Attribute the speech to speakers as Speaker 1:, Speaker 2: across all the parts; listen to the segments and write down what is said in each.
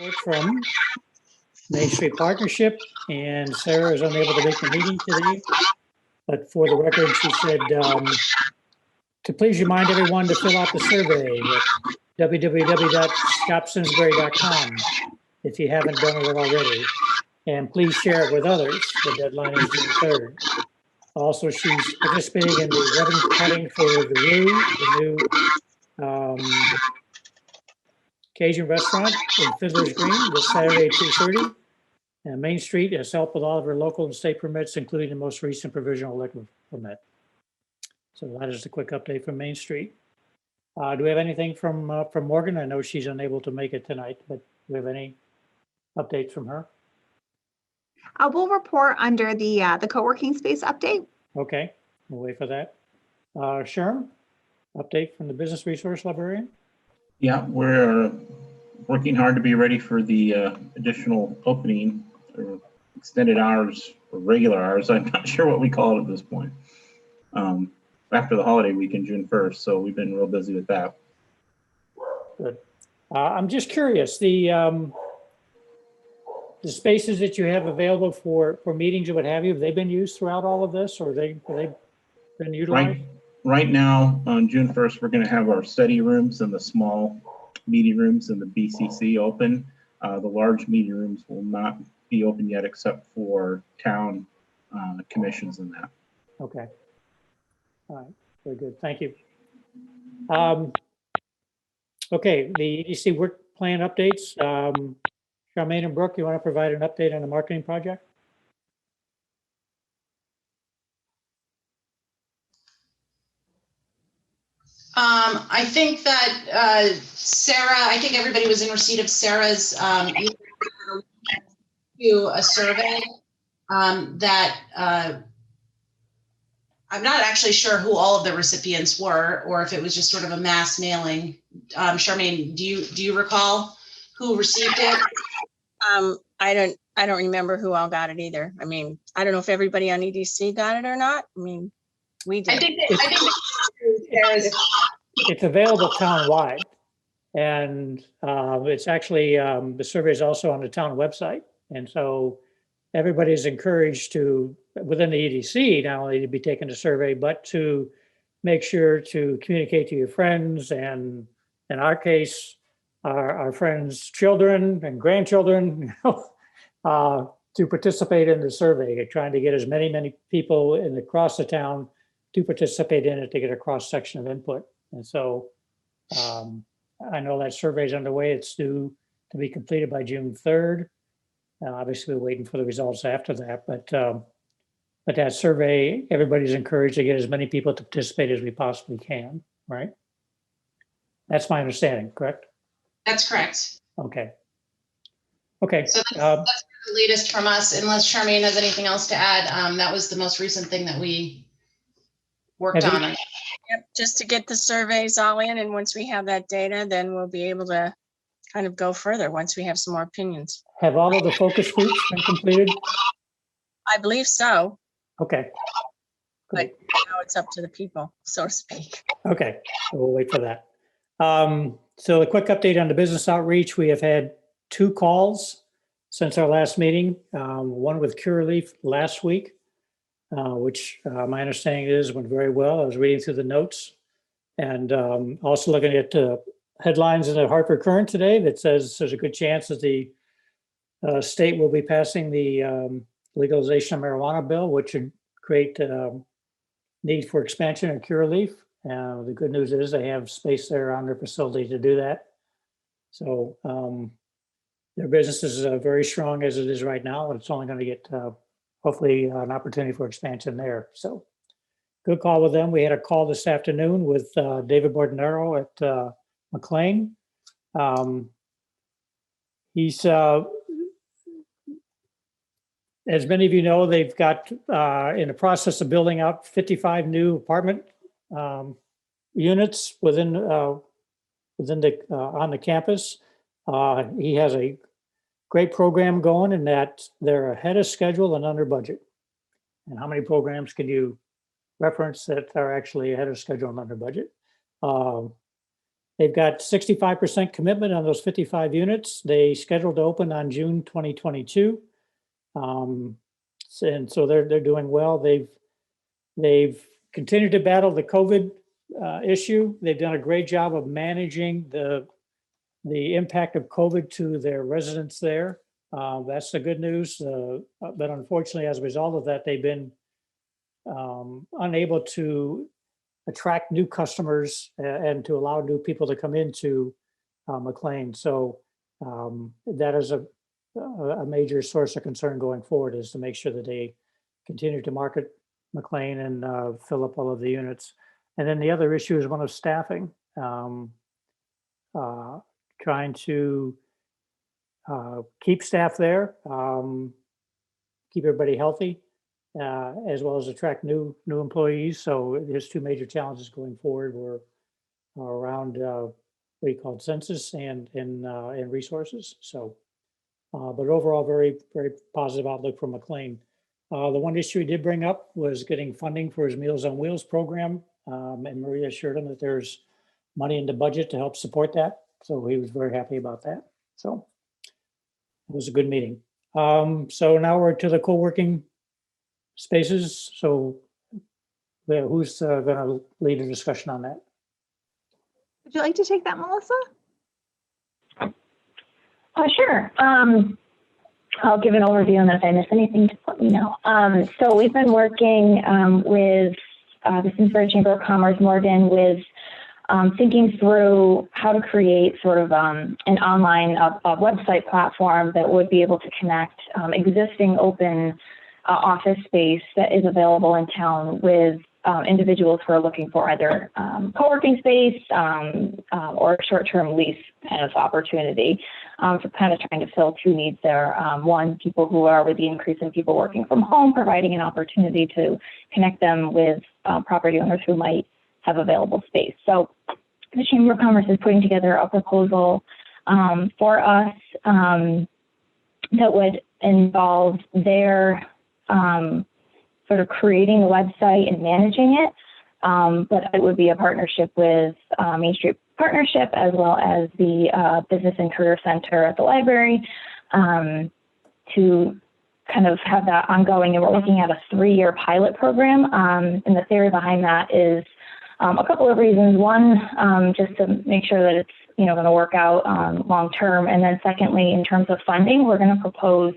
Speaker 1: report from Main Street Partnership, and Sarah is unable to make the meeting today. But for the record, she said to please remind everyone to fill out the survey at www.stopsimsbury.com if you haven't done it already. And please share it with others. The deadline is June 3rd. Also, she's participating in the ribbon cutting for the Roo, the new Cajun restaurant in Fiddler's Green this Saturday at 2:30. And Main Street has helped with all of her local and state permits, including the most recent provisional liquor permit. So that is a quick update from Main Street. Do we have anything from Morgan? I know she's unable to make it tonight, but do we have any updates from her?
Speaker 2: We'll report under the co-working space update.
Speaker 1: Okay, we'll wait for that. Sherm, update from the business resource librarian?
Speaker 3: Yeah, we're working hard to be ready for the additional opening, or extended hours, or regular hours. I'm not sure what we call it at this point. After the holiday weekend, June 1st, so we've been real busy with that.
Speaker 1: Good. I'm just curious, the spaces that you have available for meetings or what have you, have they been used throughout all of this, or have they been utilized?
Speaker 3: Right now, on June 1st, we're going to have our study rooms and the small meeting rooms in the BCC open. The large meeting rooms will not be open yet, except for town commissions and that.
Speaker 1: Okay. All right, very good, thank you. Okay, the EDC work plan updates. Charmaine and Brooke, you want to provide an update on the marketing project?
Speaker 4: I think that Sarah, I think everybody was in receipt of Sarah's to a survey that I'm not actually sure who all of the recipients were, or if it was just sort of a mass mailing. Charmaine, do you recall who received it?
Speaker 5: I don't remember who all got it either. I mean, I don't know if everybody on EDC got it or not. I mean, we did.
Speaker 4: I think Sarah's.
Speaker 1: It's available town-wide, and it's actually, the survey is also on the town website. And so everybody is encouraged to, within the EDC, not only to be taking the survey, but to make sure to communicate to your friends, and in our case, our friends' children and grandchildren, to participate in the survey, trying to get as many people across the town to participate in it to get a cross section of input. And so I know that survey is underway. It's due to be completed by June 3rd. Obviously, we're waiting for the results after that, but that survey, everybody's encouraged to get as many people to participate as we possibly can, right? That's my understanding, correct?
Speaker 4: That's correct.
Speaker 1: Okay.
Speaker 4: So that's the latest from us, unless Charmaine has anything else to add. That was the most recent thing that we worked on.
Speaker 5: Yep, just to get the surveys all in, and once we have that data, then we'll be able to kind of go further once we have some more opinions.
Speaker 1: Have all of the focus groups been completed?
Speaker 5: I believe so.
Speaker 1: Okay. Great.
Speaker 5: But now it's up to the people, so to speak.
Speaker 1: Okay, so we'll wait for that. So a quick update on the business outreach. We have had 2 calls since our last meeting, one with Curaleaf last week, which my understanding is went very well. I was reading through the notes, and also looking at headlines in the Hartford Current today that says there's a good chance that the state will be passing the legalization of marijuana bill, which would create need for expansion of Curaleaf. The good news is they have space there on their facility to do that. So their business is very strong as it is right now. It's only going to get hopefully an opportunity for expansion there. So good call with them. We had a call this afternoon with David Bordonaro at McLean. He's, as many of you know, they've got in the process of building out 55 new apartment units within the on the campus. He has a great program going in that they're ahead of schedule and under budget. And how many programs can you reference that are actually ahead of schedule and under budget? They've got 65% commitment on those 55 units. They scheduled to open on June 2022. And so they're doing well. They've continued to battle the COVID issue. They've done a great job of managing the impact of COVID to their residents there. That's the good news. But unfortunately, as a result of that, they've been unable to attract new customers and to allow new people to come into McLean. So that is a major source of concern going forward, is to make sure that they continue to market McLean and fill up all of the units. And then the other issue is one of staffing. Trying to keep staff there, keep everybody healthy, as well as attract new employees. So there's two major challenges going forward. We're around what you call census and resources. So, but overall, very, very positive outlook for McLean. The one issue he did bring up was getting funding for his Meals on Wheels program. And Maria assured him that there's money in the budget to help support that. So he was very happy about that. So it was a good meeting. So now we're to the co-working spaces. So who's going to lead a discussion on that?
Speaker 2: Would you like to take that, Melissa?
Speaker 6: Sure. I'll give an overview, and then if I miss anything, just let me know. So we've been working with the Simsbury Chamber of Commerce, Morgan, with thinking through how to create sort of an online website platform that would be able to connect existing open office space that is available in town with individuals who are looking for either co-working space or short-term lease kind of opportunity. So kind of trying to fill two needs there. One, people who are, with the increase in people working from home, providing an opportunity to connect them with property owners who might have available space. So the Chamber of Commerce is putting together a proposal for us that would involve their sort of creating the website and managing it, but it would be a partnership with Main Street Partnership, as well as the Business and Career Center at the library, to kind of have that ongoing. And we're looking at a 3-year pilot program. And the theory behind that is a couple of reasons. One, just to make sure that it's going to work out long term. And then secondly, in terms of funding, we're going to propose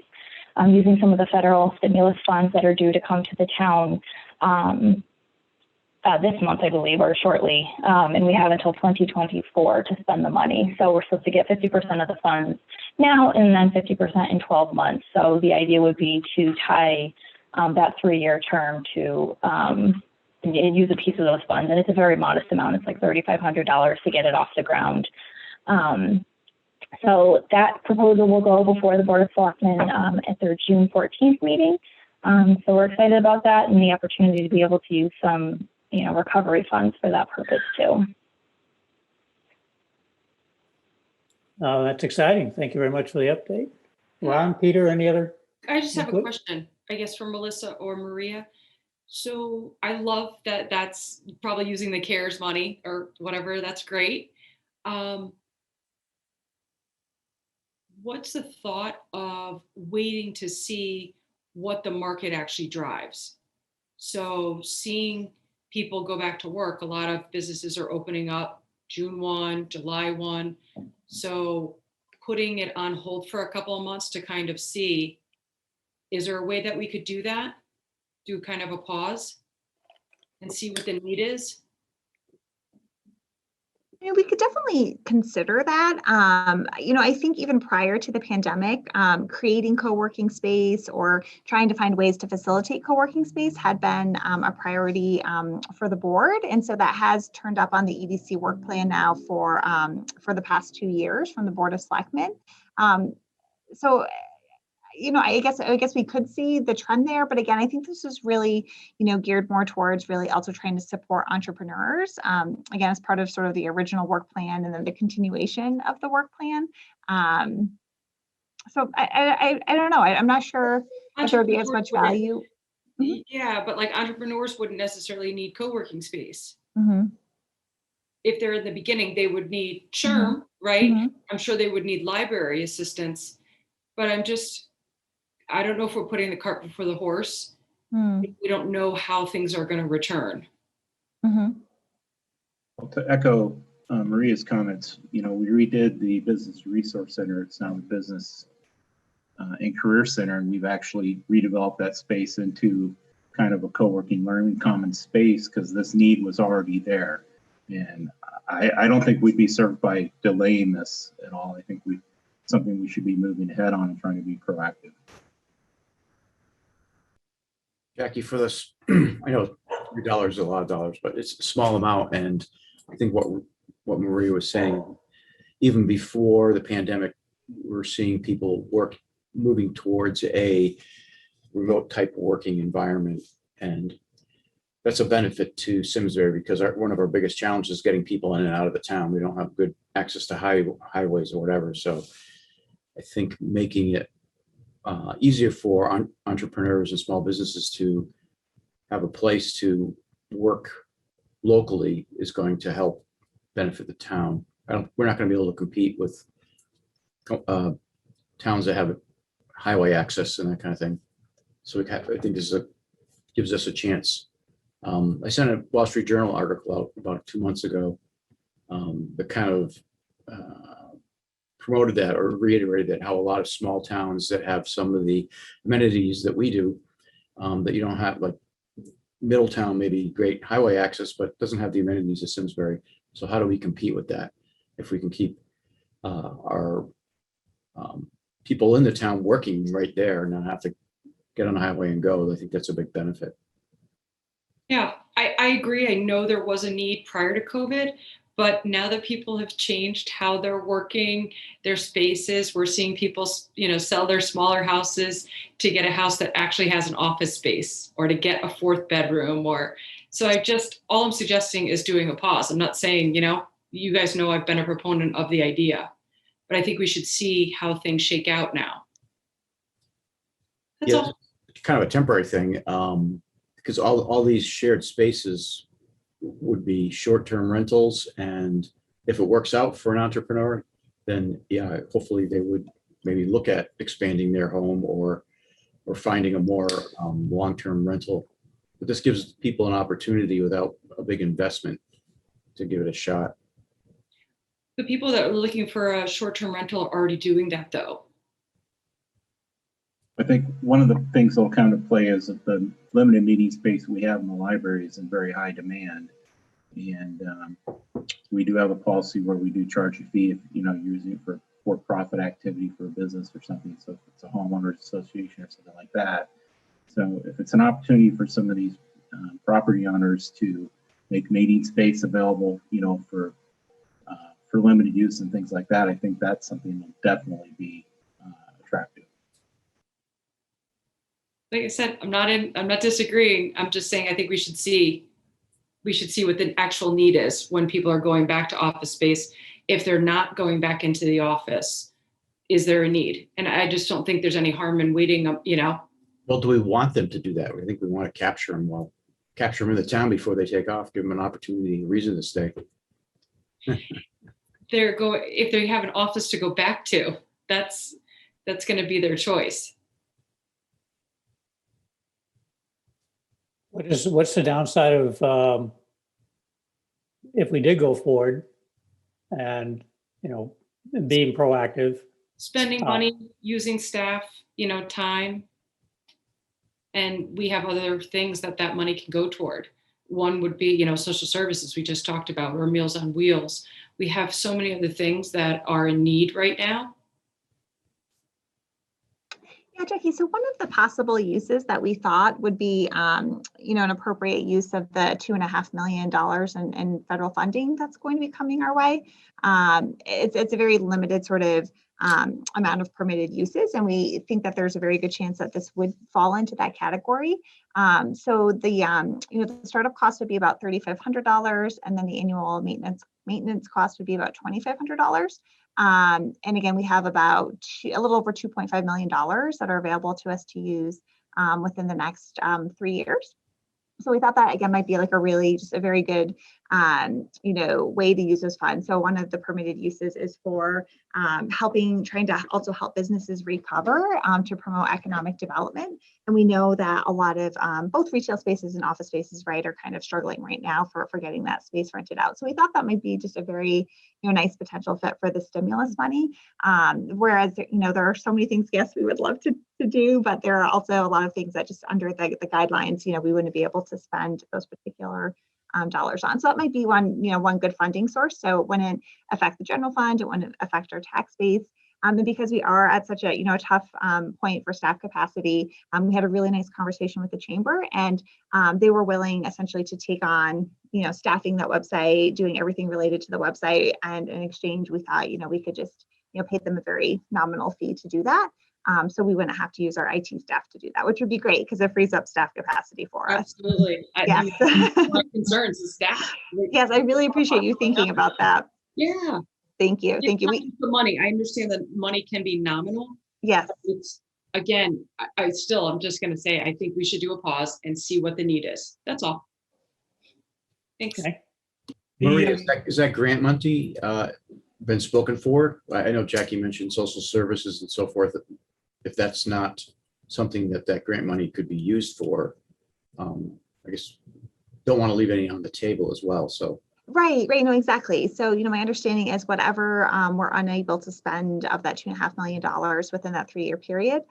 Speaker 6: using some of the federal stimulus funds that are due to come to the town this month, I believe, or shortly. And we have until 2024 to spend the money. So we're supposed to get 50% of the funds now and then 50% in 12 months. So the idea would be to tie that 3-year term to and use a piece of those funds. And it's a very modest amount. It's like $3,500 to get it off the ground. So that proposal will go before the Board of Selectmen at their June 14th meeting. So we're excited about that and the opportunity to be able to use some, recovery funds for that purpose too.
Speaker 1: That's exciting. Thank you very much for the update. Ron, Peter, any other?
Speaker 7: I just have a
Speaker 1: input?
Speaker 7: question, I guess, for Melissa or Maria. So I love that that's probably using the CARES money or whatever. That's great. What's the thought of waiting to see what the market actually drives? So seeing people go back to work, a lot of businesses are opening up June 1, July 1. So putting it on hold for a couple of months to kind of see, is there a way that we could do that? Do kind of a pause and see what the need is?
Speaker 2: We could definitely consider that. I think even prior to the pandemic, creating co-working space or trying to find ways to facilitate co-working space had been a priority for the board. And so that has turned up on the EDC work plan now for the past 2 years from the Board of Selectmen. So I guess we could see the trend there, but again, I think this is really, geared more towards really also trying to support entrepreneurs, again, as part of sort of the original work plan and then the continuation of the work plan. So I don't know. I'm not sure if there would be as much value.
Speaker 7: Yeah, but like entrepreneurs wouldn't necessarily need co-working space.
Speaker 2: Mm-hmm.
Speaker 7: if they're in the beginning, they would need SHRM, right?
Speaker 2: Mhm.
Speaker 7: I'm sure they would need library assistance, but I don't know if we're putting the cart before the horse.
Speaker 2: Mm.
Speaker 7: We don't know how things are going to return.
Speaker 2: Mhm.
Speaker 3: Well, to echo Maria's comments, we redid the Business Resource Center. It's now the Business and Career Center, and we've actually redeveloped that space into kind of a co-working learning common space because this need was already there. And I don't think we'd be served by delaying this at all. I think something we should be moving ahead on and trying to be proactive.
Speaker 8: Jackie, for this, I know $3 is a lot of dollars, but it's a small amount. And I think what Maria was saying, even before the pandemic, we're seeing people moving towards a remote type working environment. And that's a benefit to Simsbury because one of our biggest challenges is getting people in and out of the town. We don't have good access to highways or whatever. So I think making it easier for entrepreneurs and small businesses to have a place to work locally is going to help benefit the town. We're not going to be able to compete with towns that have highway access and that kind of thing. So I think this gives us a chance. I sent a Wall Street Journal article out about 2 months ago that kind of promoted that or reiterated that, how a lot of small towns that have some of the amenities that we do, that you don't have, like Middletown, maybe great highway access, but doesn't have the amenities of Simsbury. So how do we compete with that? If we can keep our people in the town working right there and not have to get on the highway and go, I think that's a big benefit.
Speaker 7: Yeah, I agree. I know there was a need prior to COVID, but now that people have changed how they're working, their spaces, we're seeing people, sell their smaller houses to get a house that actually has an office space or to get a 4th bedroom so all I'm suggesting is doing a pause. I'm not saying, you guys know I've been a proponent of the idea, but I think we should see how things shake out now. That's all.
Speaker 8: It's kind of a temporary thing. Because all these shared spaces would be short-term rentals. And if it works out for an entrepreneur, then yeah, hopefully they would maybe look at expanding their home or finding a more long-term rental. But this gives people an opportunity without a big investment to give it a shot.
Speaker 7: The people that are looking for a short-term rental are already doing that though.
Speaker 3: I think one of the things that'll come into play is that the limited meeting space we have in the library is in very high demand. And we do have a policy where we do charge a fee if you're using it for for-profit activity for a business or something. So if it's a homeowners association or something like that. So if it's an opportunity for some of these property owners to make meeting space available, for limited use and things like that, I think that's something that will definitely be attractive.
Speaker 7: Like I said, I'm not disagreeing. I'm just saying I think we should see what the actual need is when people are going back to office space. If they're not going back into the office, is there a need? And I just don't think there's any harm in waiting,
Speaker 8: Well, do we want them to do that? I think we want to capture them in the town before they take off, give them an opportunity, a reason to stay.
Speaker 7: If they have an office to go back to, that's going to be their choice.
Speaker 1: What's the downside of if we did go forward and, being proactive?
Speaker 7: Spending money, using staff, time. And we have other things that money can go toward. One would be, social services we just talked about, or Meals on Wheels. We have so many other things that are in need right now.
Speaker 2: Yeah, Jackie, so one of the possible uses that we thought would be, an appropriate use of the $2.5 million in federal funding that's going to be coming our way. It's a very limited sort of amount of permitted uses, and we think that there's a very good chance that this would fall into that category. So the startup cost would be about $3,500, and then the annual maintenance cost would be about $2,500. And again, we have about a little over $2.5 million that are available to us to use within the next 3 years. So we thought that again might be like just a very good way to use those funds. So one of the permitted uses is for trying to also help businesses recover to promote economic development. And we know that a lot of both retail spaces and office spaces, right, are kind of struggling right now for getting that space rented out. So we thought that might be just a very nice potential fit for the stimulus money. Whereas there are so many things, yes, we would love to do, but there are also a lot of things that just under the guidelines, we wouldn't be able to spend those particular dollars on. So that might be one good funding source. So it wouldn't affect the general fund, it wouldn't affect our tax base. And because we are at such a tough point for staff capacity, we had a really nice conversation with the chamber, and they were willing essentially to take on staffing that website, doing everything related to the website, and in exchange we thought we could just pay them a very nominal fee to do that. So we wouldn't have to use our IT staff to do that, which would be great because it frees up staff capacity for us.
Speaker 7: Absolutely.
Speaker 2: Yes.
Speaker 7: My concerns is staff.
Speaker 2: Yes, I really appreciate you thinking about that.
Speaker 7: Yeah.
Speaker 2: Thank you. Thank you.
Speaker 7: The money, I understand that money can be nominal.
Speaker 2: Yes.
Speaker 7: It's, again, I'm just going to say, I think we should do a pause and see what the need is. That's all. Thanks.
Speaker 1: Okay.
Speaker 8: Maria, is that grant money been spoken for? I know Jackie mentioned social services and so forth. If that's not something that grant money could be used for, I guess don't want to leave any on the table as well. So.
Speaker 2: Right. No, exactly. So, my understanding is whatever we're unable to spend of that $2.5 million within that 3-year period,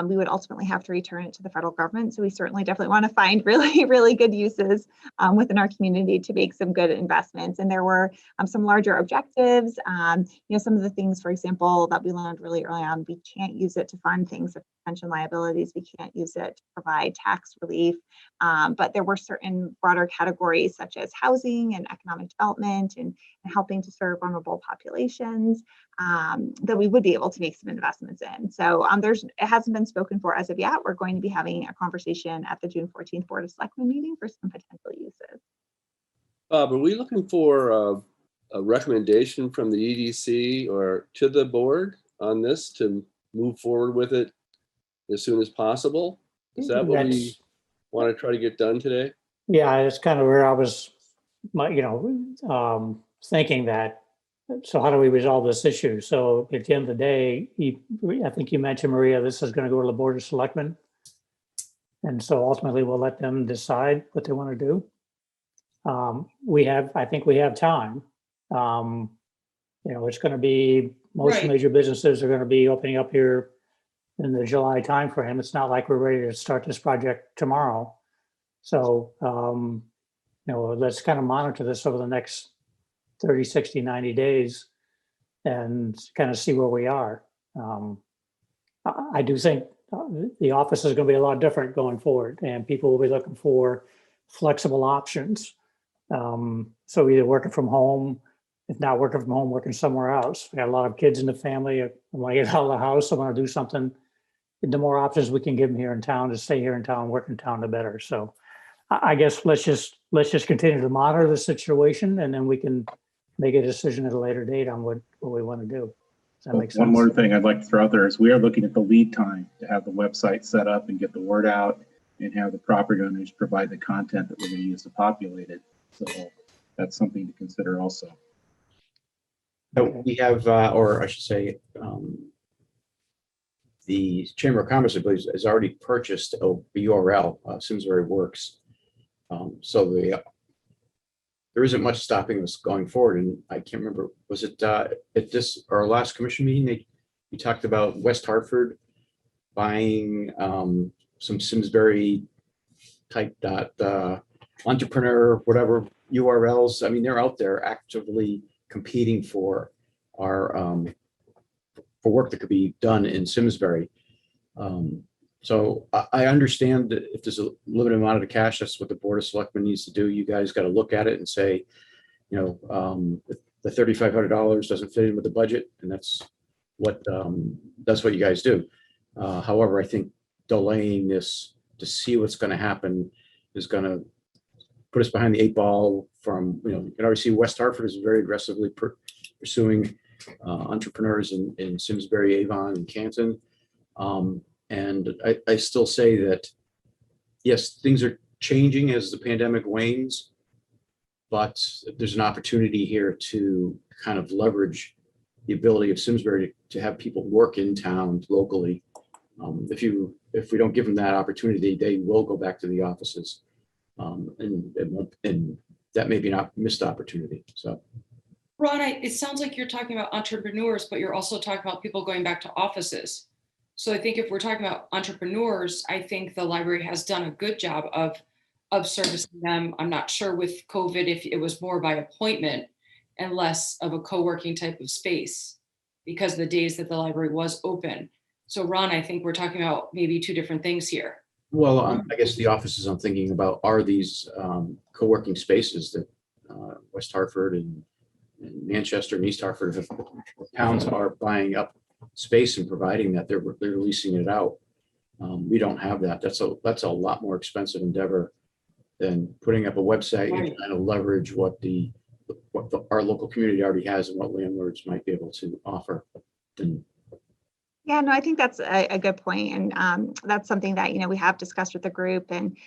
Speaker 2: we would ultimately have to return it to the federal government. So we certainly definitely want to find really, really good uses within our community to make some good investments. And there were some larger objectives. Some of the things, for example, that we learned really early on, we can't use it to fund things such as pension liabilities. We can't use it to provide tax relief. But there were certain broader categories such as housing and economic development and helping to serve vulnerable populations that we would be able to make some investments in. So it hasn't been spoken for as of yet. We're going to be having a conversation at the June 14th Board of Selectmen meeting for some potential uses.
Speaker 9: Bob, are we looking for a recommendation from the EDC or to the board on this to move forward with it as soon as possible? Is that what we want to try to get done today?
Speaker 1: Yeah, it's kind of where I was, thinking that. So how do we resolve this issue? So at the end of the day, I think you mentioned, Maria, this is going to go to the Board of Selectmen. And so ultimately we'll let them decide what they want to do. I think we have time. It's going to be, most
Speaker 7: Right.
Speaker 1: major businesses are going to be opening up here in the July timeframe. It's not like we're ready to start this project tomorrow. So, let's kind of monitor this over the next 30, 60, 90 days and kind of see where we are. I do think the office is going to be a lot different going forward, and people will be looking for flexible options. So either working from home, if not working from home, working somewhere else. We got a lot of kids in the family. I want to get out of the house. I want to do something. The more options we can give them here in town to stay here in town, work in town, the better. So I guess let's just continue to monitor the situation, and then we can make a decision at a later date on what we want to do. Does that make sense?
Speaker 3: One more thing I'd like to throw out there is we are looking at the lead time to have the website set up and get the word out and have the property owners provide the content that we're going to use to populate it. So that's something to consider also.
Speaker 8: We have, or I should say, the Chamber of Commerce, I believe, has already purchased a URL, Simsbury Works. So there isn't much stopping us going forward. And I can't remember, was it at our last commission meeting, we talked about West Hartford buying some Simsbury type entrepreneur, whatever URLs. I mean, they're out there actively competing for our for work that could be done in Simsbury. So I understand that if there's a limited amount of cash, that's what the Board of Selectmen needs to do. You guys got to look at it and say, the $3,500 doesn't fit in with the budget, and that's what you guys do. However, I think delaying this to see what's going to happen is going to put us behind the 8 ball. From you can already see West Hartford is very aggressively pursuing entrepreneurs in Simsbury, Avon, and Canton. And I still say that, yes, things are changing as the pandemic wanes, but there's an opportunity here to kind of leverage the ability of Simsbury to have people work in town locally. If we don't give them that opportunity, they will go back to the offices, and that may be not missed opportunity. So,
Speaker 7: Ron, it sounds like you're talking about entrepreneurs, but you're also talking about people going back to offices. So I think if we're talking about entrepreneurs, I think the library has done a good job of servicing them. I'm not sure with COVID if it was more by appointment and less of a co-working type of space because of the days that the library was open. So Ron, I think we're talking about maybe two different things here.
Speaker 8: well, I guess the offices I'm thinking about are these co-working spaces that West Hartford and Manchester and East Hartford towns are buying up space and providing that they're leasing it out. We don't have that. That's a lot more expensive endeavor than putting up a website and trying to leverage what our local community already has and what landlords might be able to offer.
Speaker 2: Yeah, no, I think that's a good point. And that's something that, we have discussed with the group, and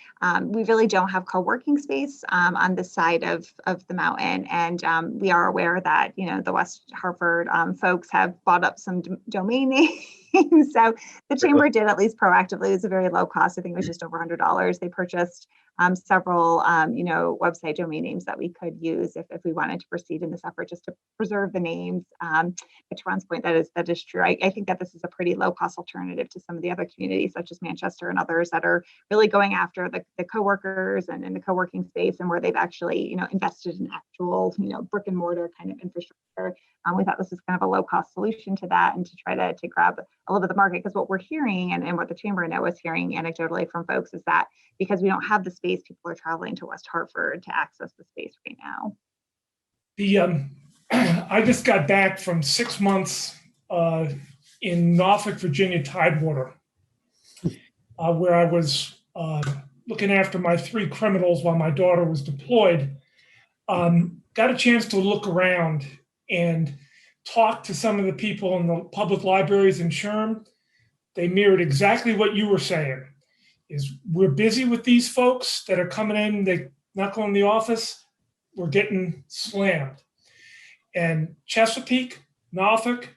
Speaker 2: we really don't have co-working space on this side of the mountain. And we are aware that, the West Hartford folks have bought up some domain names. So the chamber did, at least proactively. It was a very low cost. I think it was just over $100. They purchased several, website domain names that we could use if we wanted to proceed in this effort, just to preserve the names. But to Ron's point, that is true. I think that this is a pretty low cost alternative to some of the other communities, such as Manchester and others, that are really going after the coworkers and in the co-working space, and where they've actually, invested in actual, brick and mortar kind of infrastructure. We thought this was kind of a low cost solution to that, and to try to grab a little bit of the market, because what we're hearing and what the chamber now is hearing anecdotally from folks is that because we don't have the space, people are traveling to West Hartford to access the space right now.
Speaker 10: I just got back from 6 months in Norfolk, Virginia Tidewater, where I was looking after my 3 criminals while my daughter was deployed. Got a chance to look around and talk to some of the people in the public libraries in Sherm. They mirrored exactly what you were saying. Is we're busy with these folks that are coming in, they not going to the office, we're getting slammed. And Chesapeake, Norfolk,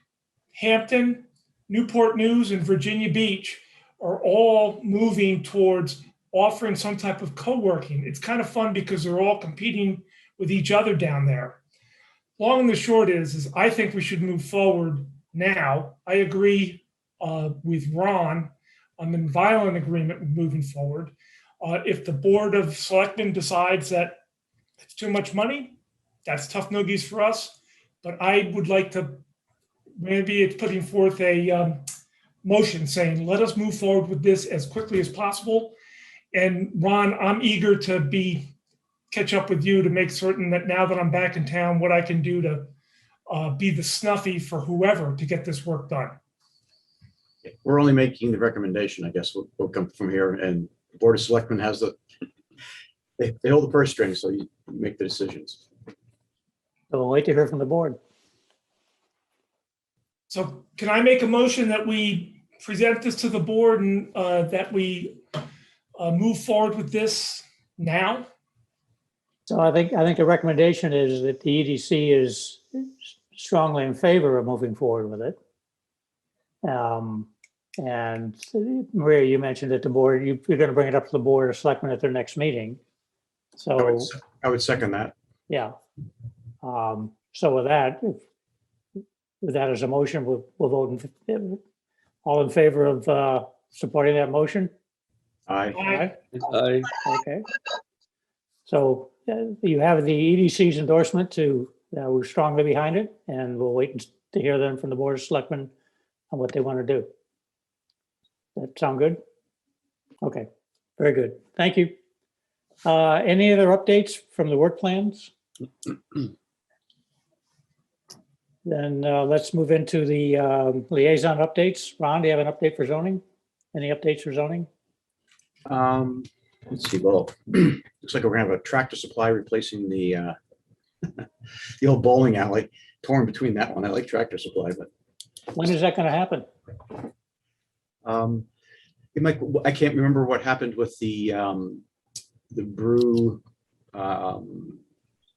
Speaker 10: Hampton, Newport News, and Virginia Beach are all moving towards offering some type of co-working. It's kind of fun because they're all competing with each other down there. Long and the short is I think we should move forward now. I agree with Ron. I'm in violent agreement with moving forward. If the Board of Selectmen decides that it's too much money, that's tough noogies for us. But I would like to, maybe it's putting forth a motion saying, let us move forward with this as quickly as possible. And Ron, I'm eager to catch up with you to make certain that now that I'm back in town, what I can do to be the snuffy for whoever to get this work done.
Speaker 8: We're only making the recommendation. I guess we'll come from here, and the Board of Selectmen has they hold the purse strings, so you make the decisions.
Speaker 1: So we'll wait to hear from the board.
Speaker 10: So can I make a motion that we present this to the board and that we move forward with this now?
Speaker 1: So I think the recommendation is that the EDC is strongly in favor of moving forward with it. And Maria, you mentioned that the board, you're going to bring it up to the Board of Selectmen at their next meeting. So
Speaker 8: I would second that.
Speaker 1: yeah. So with that as a motion, we'll vote all in favor of supporting that motion.
Speaker 8: Aye.
Speaker 1: Okay. So you have the EDC's endorsement to, we're strongly behind it, and we'll wait to hear them from the Board of Selectmen on what they want to do. That sound good? Okay, very good. Thank you. Any other updates from the work plans? Then let's move into the liaison updates. Ron, do you have an update for zoning? Any updates for zoning?
Speaker 8: Let's see. Well, looks like we're gonna have a Tractor Supply replacing the the old bowling alley. Torn between that one. I like Tractor Supply, but
Speaker 1: When is that going to happen?
Speaker 8: it might. I can't remember what happened with the brew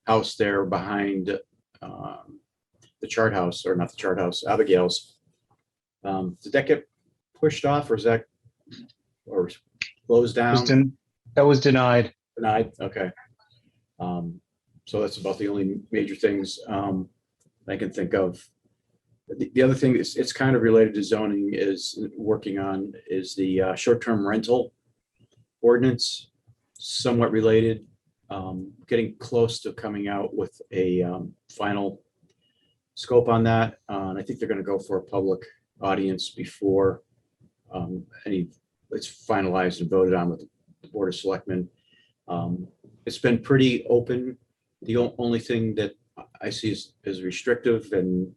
Speaker 8: house there behind the chart house, or not the chart house, Abigail's. Did that get pushed off, or is that, or closed down?
Speaker 11: That was denied.
Speaker 8: Denied, okay. So that's about the only major things I can think of. The other thing is, it's kind of related to zoning, is working on is the short-term rental ordinance, somewhat related. Getting close to coming out with a final scope on that. And I think they're going to go for a public audience before it's finalized and voted on with the Board of Selectmen. It's been pretty open. The only thing that I see is restrictive, and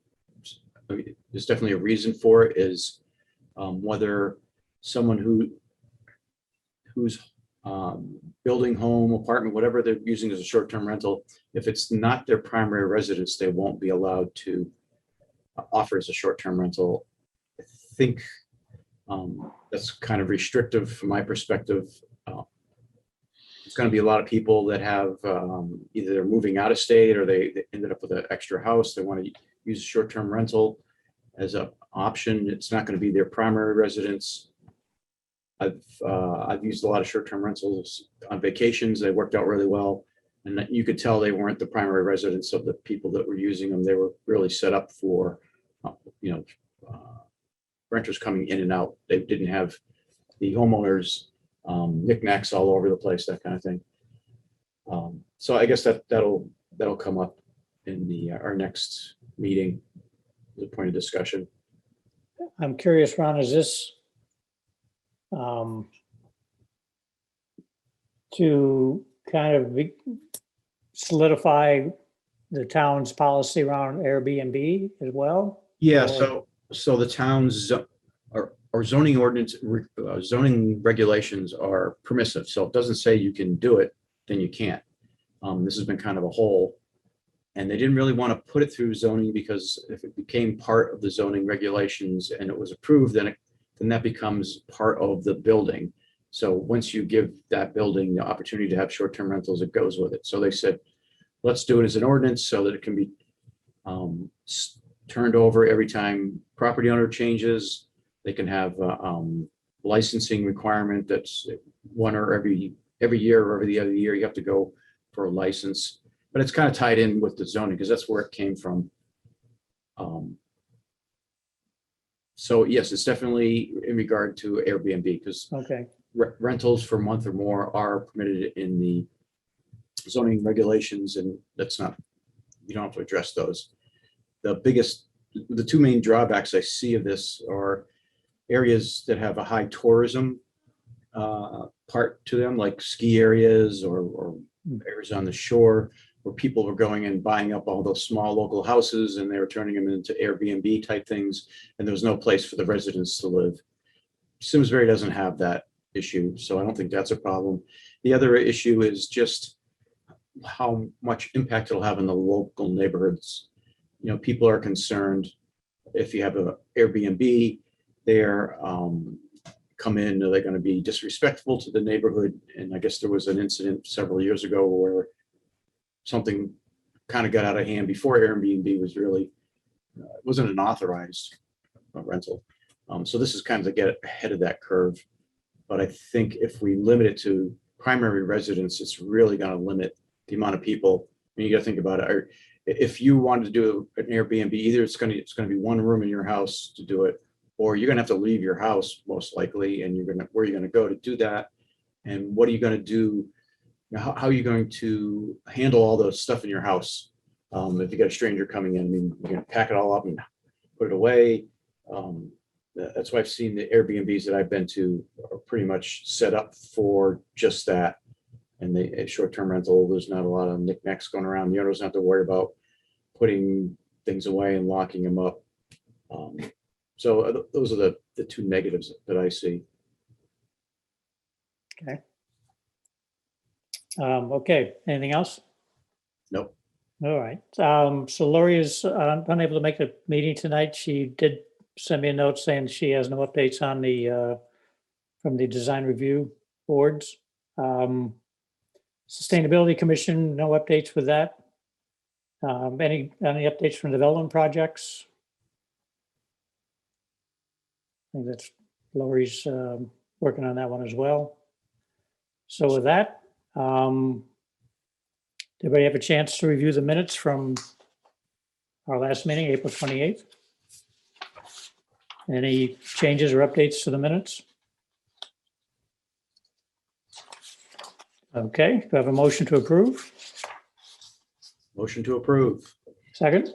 Speaker 8: I mean, there's definitely a reason for it, is whether someone who's building, home, apartment, whatever they're using as a short-term rental, if it's not their primary residence, they won't be allowed to offer as a short-term rental. I think that's kind of restrictive from my perspective. It's going to be a lot of people that have either they're moving out of state, or they ended up with an extra house. They want to use a short-term rental as an option. It's not going to be their primary residence. I've used a lot of short-term rentals on vacations. They worked out really well, and you could tell they weren't the primary residence of the people that were using them. They were really set up for, renters coming in and out. They didn't have the homeowners knickknacks all over the place, that kind of thing. So I guess that'll come up in our next meeting as a point of discussion.
Speaker 1: I'm curious, Ron, is this to kind of solidify the town's policy around Airbnb as well?
Speaker 8: Yeah,
Speaker 1: Or-
Speaker 8: so the town's or zoning ordinance, zoning regulations are permissive. So it doesn't say you can do it, then you can't. This has been kind of a hole, and they didn't really want to put it through zoning, because if it became part of the zoning regulations and it was approved, then that becomes part of the building. So once you give that building the opportunity to have short-term rentals, it goes with it. So they said, let's do it as an ordinance so that it can be turned over every time property owner changes. They can have licensing requirement that's one or every year, or every other year you have to go for a license. But it's kind of tied in with the zoning, because that's where it came from. So yes, it's definitely in regard to Airbnb, because
Speaker 1: Okay,
Speaker 8: rentals for a month or more are permitted in the zoning regulations, and that's not, you don't have to address those. The two main drawbacks I see of this are areas that have a high tourism part to them, like ski areas or areas on the shore, where people were going and buying up all those small local houses, and they were turning them into Airbnb type things, and there was no place for the residents to live. Simsbury doesn't have that issue, so I don't think that's a problem. The other issue is just how much impact it'll have in the local neighborhoods. People are concerned if you have an Airbnb there, come in, are they going to be disrespectful to the neighborhood? And I guess there was an incident several years ago where something kind of got out of hand before Airbnb was really, it wasn't an authorized rental. So this is kind of to get ahead of that curve. But I think if we limit it to primary residence, it's really going to limit the amount of people. And you got to think about it. If you wanted to do an Airbnb, either it's going to be one room in your house to do it, or you're going to have to leave your house most likely, and where you're going to go to do that, and what are you going to do? How are you going to handle all the stuff in your house if you got a stranger coming in? I mean, you're going to pack it all up and put it away. That's why I've seen the Airbnbs that I've been to are pretty much set up for just that. And a short-term rental, there's not a lot of knickknacks going around. The owner doesn't have to worry about putting things away and locking them up. So those are the two negatives that I see.
Speaker 1: okay. Okay, anything else?
Speaker 8: Nope.
Speaker 1: All right. So Lori is unable to make the meeting tonight. She did send me a note saying she has no updates on from the design review boards. Sustainability Commission, no updates with that. Any updates from development projects? I think that's Lori's working on that one as well. So with that, did everybody have a chance to review the minutes from our last meeting, April 28th? Any changes or updates to the minutes? Okay, do I have a motion to approve?
Speaker 8: Motion to approve.
Speaker 1: Second?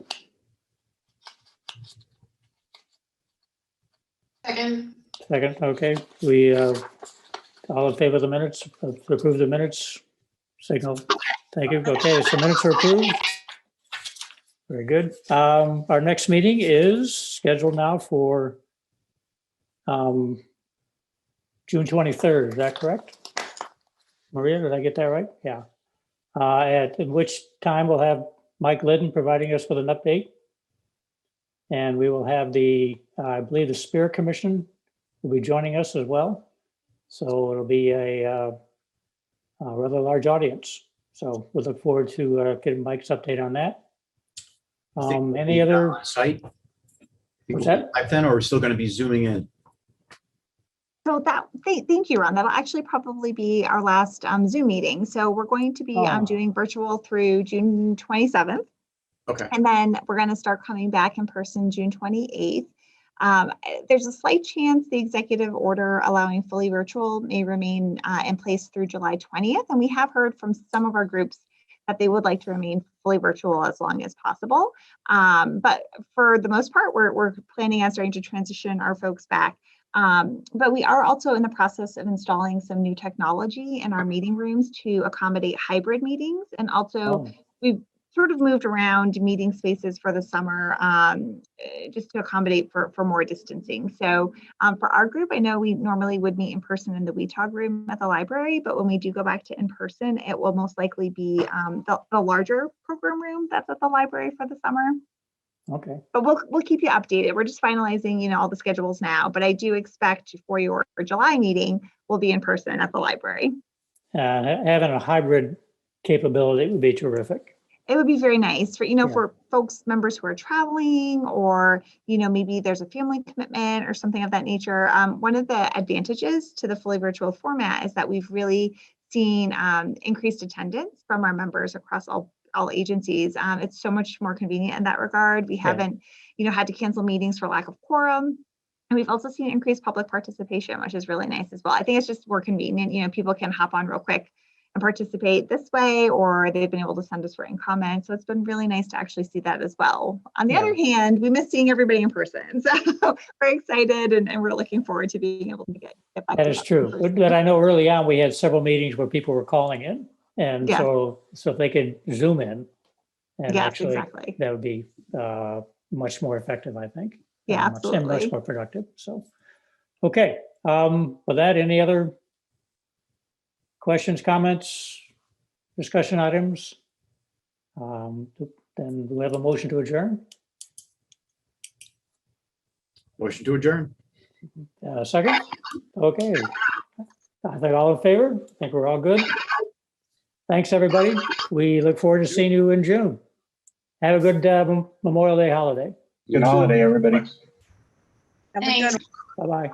Speaker 4: Second,
Speaker 1: Second, okay. We, all in favor of the minutes, to approve the minutes? Signal, thank you. Okay, so minutes are approved. Very good. Our next meeting is scheduled now for June 23rd, is that correct? Maria, did I get that right? Yeah. At which time we'll have Mike Liddon providing us with an update. And we will have I believe the Spirit Commission will be joining us as well. So it'll be a rather large audience. So we look forward to getting Mike's update on that. Any other
Speaker 8: Site?
Speaker 1: What's that?
Speaker 8: Live then, or we're still going to be zooming in?
Speaker 2: So thank you, Ron. That'll actually probably be our last Zoom meeting. So we're going to be doing virtual through June 27th.
Speaker 8: Okay.
Speaker 2: And then we're going to start coming back in person June 28th. There's a slight chance the executive order allowing fully virtual may remain in place through July 20th. And we have heard from some of our groups that they would like to remain fully virtual as long as possible. But for the most part, we're planning on starting to transition our folks back. But we are also in the process of installing some new technology in our meeting rooms to accommodate hybrid meetings. And also we've sort of moved around meeting spaces for the summer just to accommodate for more distancing. So for our group, I know we normally would meet in person in the WeTalk room at the library, but when we do go back to in person, it will most likely be the larger program room that's at the library for the summer.
Speaker 1: Okay.
Speaker 2: But we'll keep you updated. We're just finalizing, all the schedules now, but I do expect for your July meeting, we'll be in person at the library.
Speaker 1: Having a hybrid capability would be terrific.
Speaker 2: It would be very nice for, for folks, members who are traveling or, maybe there's a family commitment or something of that nature. One of the advantages to the fully virtual format is that we've really seen increased attendance from our members across all agencies. It's so much more convenient in that regard. We haven't, had to cancel meetings for lack of quorum. And we've also seen increased public participation, which is really nice as well. I think it's just more convenient. People can hop on real quick and participate this way, or they've been able to send us written comments. So it's been really nice to actually see that as well. On the other hand, we miss seeing everybody in person. So we're excited and we're looking forward to being able to get back.
Speaker 1: That is true. But I know early on, we had several meetings where people were calling in. And so if they could zoom in and actually, that would be much more effective, I think.
Speaker 2: Yeah, absolutely.
Speaker 1: And much more productive. So, okay. With that, any other questions, comments, discussion items? Then we have a motion to adjourn.
Speaker 8: Motion to adjourn.
Speaker 1: Second? Okay. I think all in favor? I think we're all good. Thanks, everybody. We look forward to seeing you in June. Have a good Memorial Day holiday.
Speaker 3: Good holiday, everybody.
Speaker 5: Have a good one.
Speaker 1: Bye-bye.